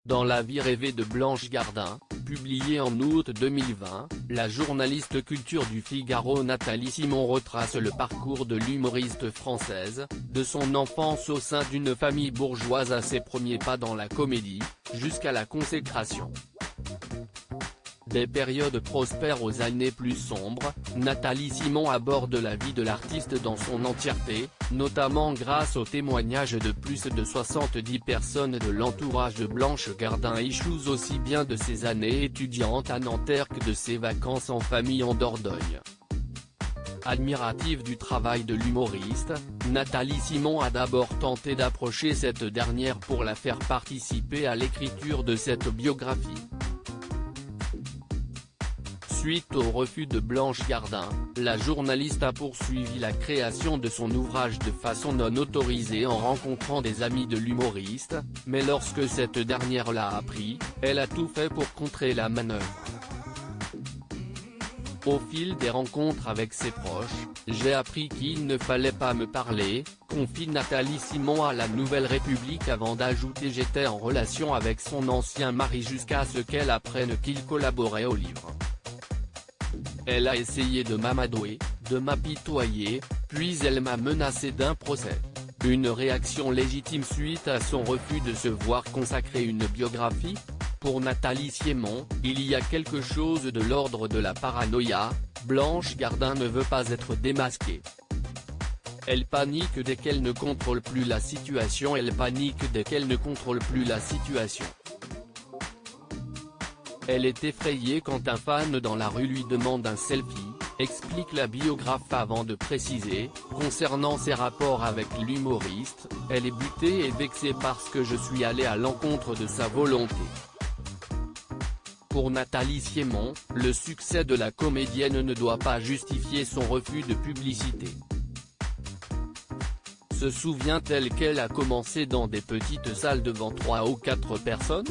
Dans La vie rêvée de Blanche Gardin, publié en août 2020, la journaliste culture du Figaro Nathalie Simon retrace le parcours de l'humoriste française, de son enfance au sein d'une famille bourgeoise à ses premiers pas dans la comédie, jusqu'à la consécration. Des périodes prospères aux années plus sombres, Nathalie Simon aborde la vie de l'artiste dans son entièreté, notamment grâce aux témoignages de plus de 70 personnes de l'entourage de Blanche Gardin issues aussi bien de ses années étudiantes à Nanterre que de ses vacances en famille en Dordogne. Admirative du travail de l'humoriste, Nathalie Simon a d'abord tenté d'approcher cette dernière pour la faire participer à l'écriture de cette biographie. Suite au refus de Blanche Gardin, la journaliste a poursuivi la création de son ouvrage de façon non autorisée en rencontrant des amis de l'humoriste, mais lorsque cette dernière l'a appris, elle a tout fait pour contrer la manœuvre. Au fil des rencontres avec ses proches, j'ai appris qu'il ne fallait pas me parler, confie Nathalie Simon à la Nouvelle République avant d'ajouter j'étais en relation avec son ancien mari jusqu'à ce qu'elle apprenne qu'il collaborait au livre. Elle a essayé de m'amadouer, de m'apitoyer, puis elle m'a menacé d'un procès. Une réaction légitime suite à son refus de se voir consacrer une biographie. Pour Nathalie Simon, il y a quelque chose de l'ordre de la paranoïa, Blanche Gardin ne veut pas être démasquée. Elle panique dès qu'elle ne contrôle plus la situation. Elle est effrayée quand un fan dans la rue lui demande un selfie, explique la biographe avant de préciser, concernant ses rapports avec l'humoriste, elle est butée et vexée parce que je suis allé à l'encontre de sa volonté. Pour Nathalie Simon, le succès de la comédienne ne doit pas justifier son refus de publicité. Se souvient-elle qu'elle a commencé dans des petites salles devant 3 ou 4 personnes ?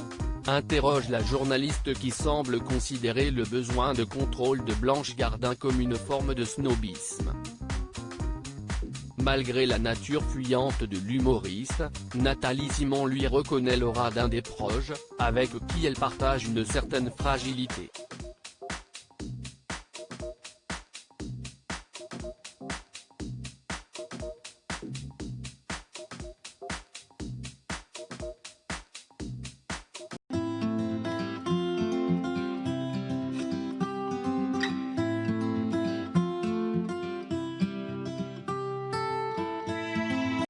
Interroge la journaliste qui semble considérer le besoin de contrôle de Blanche Gardin comme une forme de snobisme. Malgré la nature fuyante de l'humoriste, Nathalie Simon lui reconnaît l'aura d'un des proches, avec qui elle partage une certaine fragilité.